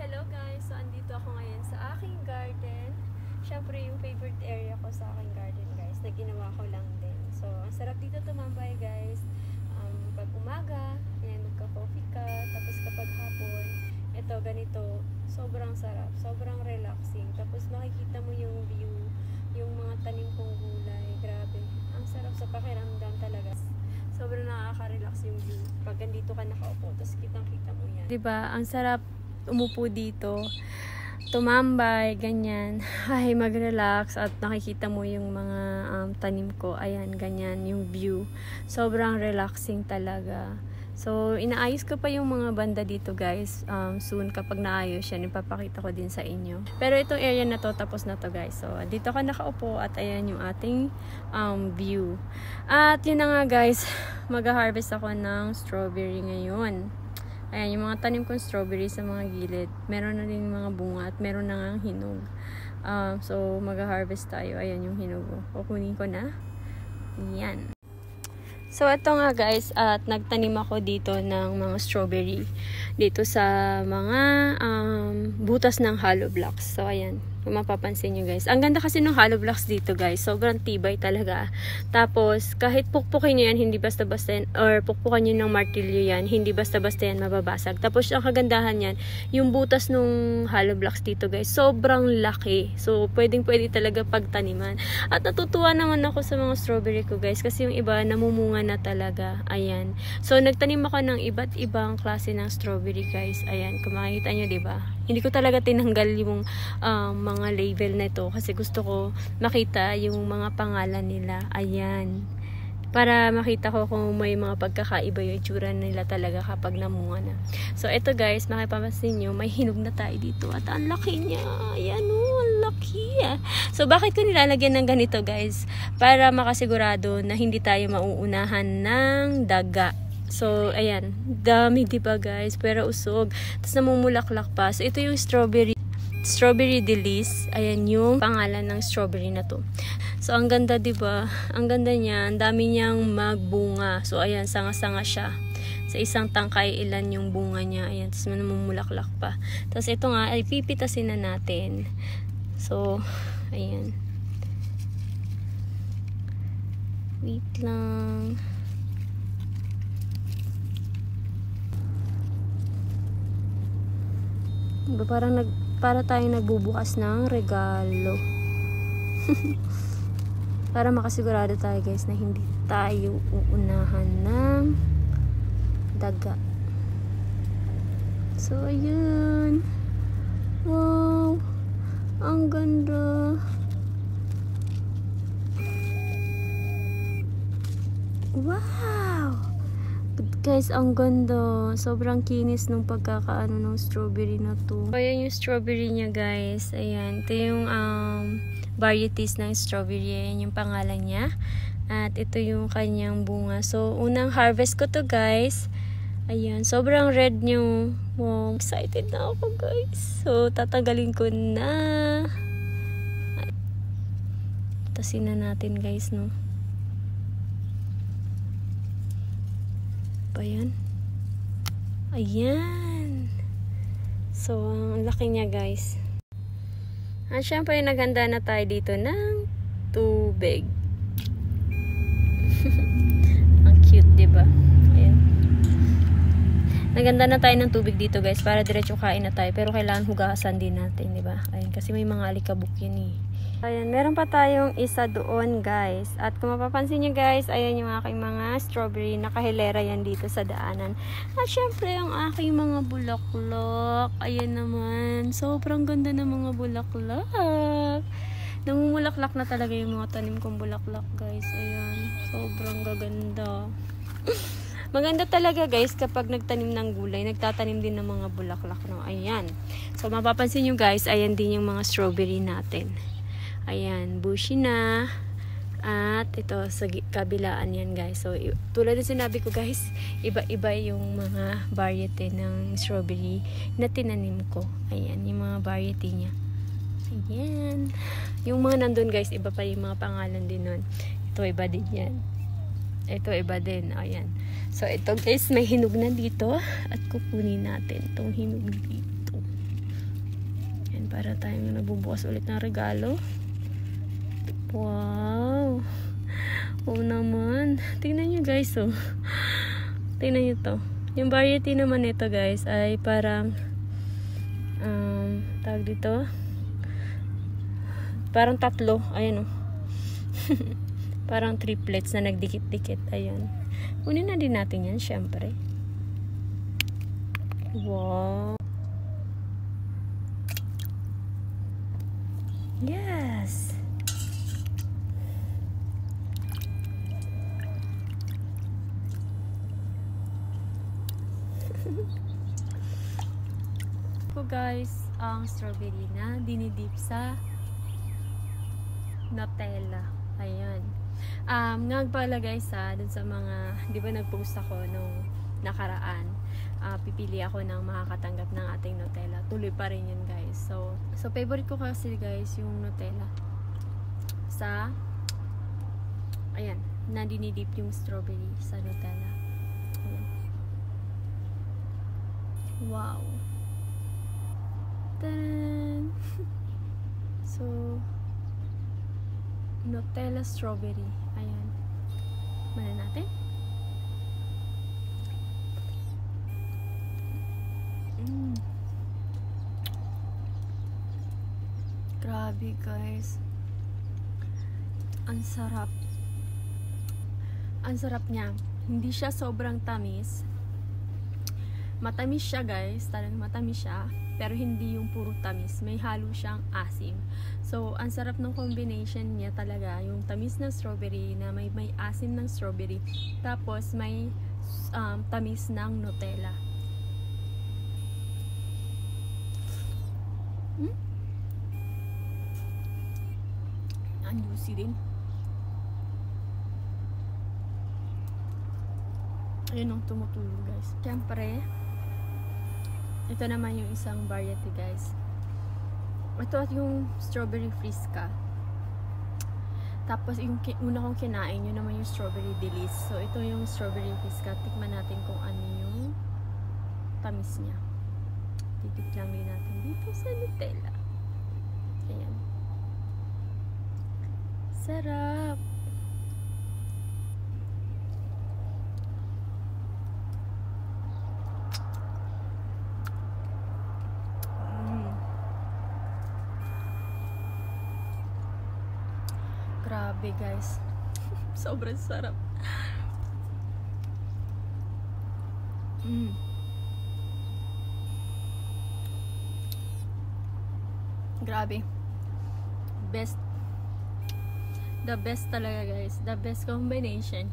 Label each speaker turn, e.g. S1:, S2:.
S1: Hello guys! So, andito ako ngayon sa aking garden. Siyempre, yung favorite area ko sa aking garden guys, na ginawa ko lang din. So, ang sarap dito tumambay guys. Pag umaga, ayan, magka-coffee ka. Tapos kapag hapon, ito, ganito, sobrang sarap. Sobrang relaxing. Tapos makikita mo yung view, yung mga tanim kong gulay. Grabe. Ang sarap sa pakiramdam talaga. Sobrang nakaka-relax yung view. Pag andito ka nakaupo, tapos kitang-kita mo yan. Diba? Ang sarap umupo dito, tumambay, ganyan. Ay, mag-relax at nakikita mo yung mga tanim ko. Ayan, ganyan, yung view. Sobrang relaxing talaga. So, inaayos ko pa yung mga banda dito guys. Soon, kapag naayos yan, ipapakita ko din sa inyo. Pero itong area na to, tapos na to guys. So, dito ka nakaupo at ayan yung ating view. At yun na nga guys, mag-harvest ako ng strawberry ngayon. Ayan, yung mga tanim kong strawberry sa mga gilid. Meron na din mga bunga at meron na nga hinog. So, mag-harvest tayo. Ayan yung hinog. Kukunin ko na. Yan. So, ito nga guys, at nagtanim ako dito ng mga strawberry dito sa mga butas ng hollow blocks. So, ayan, kung mapapansin nyo guys. Ang ganda kasi ng hollow blocks dito guys. Sobrang tibay talaga. Tapos, kahit pukpukin nyo yan, hindi basta-basta yan, or pukpukan nyo ng martilyo yan, hindi basta-basta yan mababasag. Tapos, ang kagandahan yan, yung butas ng hollow blocks dito guys, sobrang laki. So, pwedeng-pwede talaga pagtaniman. At natutuwa naman ako sa mga strawberry ko guys, kasi yung iba namumunga na talaga. Ayan. So, nagtanim ako ng iba't ibang klase ng strawberry guys. Ayan. Kung makikita nyo, diba? Hindi ko talaga tinanggal yung mga label na ito kasi gusto ko makita yung mga pangalan nila. Ayan. Para makita ko kung may mga pagkakaiba yung itsura nila talaga kapag namunga na. So, ito guys, makipapansin nyo, may hinog na tayo dito. At ang laki niya. Ayan o, ang laki. So, bakit ko nilalagyan ng ganito guys? Para makasigurado na hindi tayo mauunahan ng daga. So, ayan. Dami diba guys? Pero usog. Tapos namumulaklak pa. So, ito yung strawberry delice. Ayan yung pangalan ng strawberry na to. So, ang ganda diba? Ang ganda niya. Ang dami niyang magbunga. So, ayan. Sanga-sanga siya. Sa isang tangkay, ilan yung bunga niya. Ayan. Tapos namumulaklak pa. Tapos, ito nga, ay pipitasin na natin. So, ayan. Wait lang. Para tayong nagbubukas ng regalo. Para makasigurado tayo guys na hindi tayo uunahan ng daga. So, ayun. Wow. Ang ganda. Wow. Guys, ang ganda. Sobrang kinis nung pagkakaano ng strawberry na to. Ayan yung strawberry niya guys. Ayan. Ito yung varieties ng strawberry. Ayan yung pangalan niya. At ito yung kanyang bunga. So, unang harvest ko to guys. Ayan. Sobrang red niyo. Wow. Excited na ako guys. So, tatanggalin ko na. Tasin na natin guys, no? Ayan. Ayan. So, ang laki niya guys. At syempre, naghanda na tayo dito ng tubig. Ang cute, diba? Ayan. Naghanda na tayo ng tubig dito guys para diretso kain na tayo. Pero kailangan hugasan din natin, diba? Ayan, kasi may mga alikabok yan eh. Ayan, meron pa tayong isa doon guys. At kung mapapansin nyo guys, ayan yung aking mga strawberry. Nakahilera yan dito sa daanan. At syempre, ang aking mga bulaklak. Ayan naman. Sobrang ganda ng mga bulaklak. Namumulaklak na talaga yung mga tanim kong bulaklak guys. Ayan. Sobrang gaganda. Maganda talaga guys kapag nagtanim ng gulay. Nagtatanim din ng mga bulaklak. No? Ayan. So, mapapansin nyo guys, ayan din yung mga strawberry natin. Ayan, bushy na. At ito, sa kabilaan yan guys. So, tulad ng sinabi ko guys, iba-iba yung mga variety ng strawberry na tinanim ko. Ayan, yung mga variety niya. Ayan. Yung mga nandun guys, iba pa yung mga pangalan din nun. Ito, iba din yan. Ito, iba din. Ayan. So, ito guys, may hinog na dito. At kukunin natin itong hinog dito. Ayan, para tayong nabubukas ulit ng regalo. Wow! Oo naman. Tingnan nyo guys, oh. Tingnan nyo to. Yung variety naman nito guys ay parang tawag dito. Parang tatlo. Ayan, oh. Parang triplets na nagdikit-dikit. Ayan. Kunin na din natin yan, syempre. Wow! Yes! So guys, ang strawberry na dinidip sa Nutella. Ayan. Nga pala guys dun sa mga, di ba nag-post ako nung nakaraan, pipili ako ng makakatanggap ng ating Nutella. Tuloy pa rin yun guys. So favorite ko kasi guys yung Nutella. Ayan, na dinidip yung strawberry sa Nutella. Ayan. Wow! Taran! So, Nutella strawberry. Ayan. Mana natin. Grabe guys. Ang sarap. Ang sarap niya. Hindi siya sobrang tamis. Matamis siya guys. Talagang matamis siya. Pero hindi yung puro tamis. May halo siyang asim. So, ang sarap ng combination niya talaga. Yung tamis ng strawberry na may asim ng strawberry. Tapos, may tamis ng Nutella. Ang juicy din. Ayun ang tumutulog guys. Siyempre, ito naman yung isang variety guys. Ito at yung strawberry Friska. Tapos yung una kong kinain, yun naman yung strawberry delice. So ito yung strawberry Friska. Tikman natin kung ano yung tamis niya. Titik lang din natin dito sa Nutella. Ayan. Sarap! Grabe guys. Sobrang sarap. Grabe. Best. The best talaga guys. The best combination.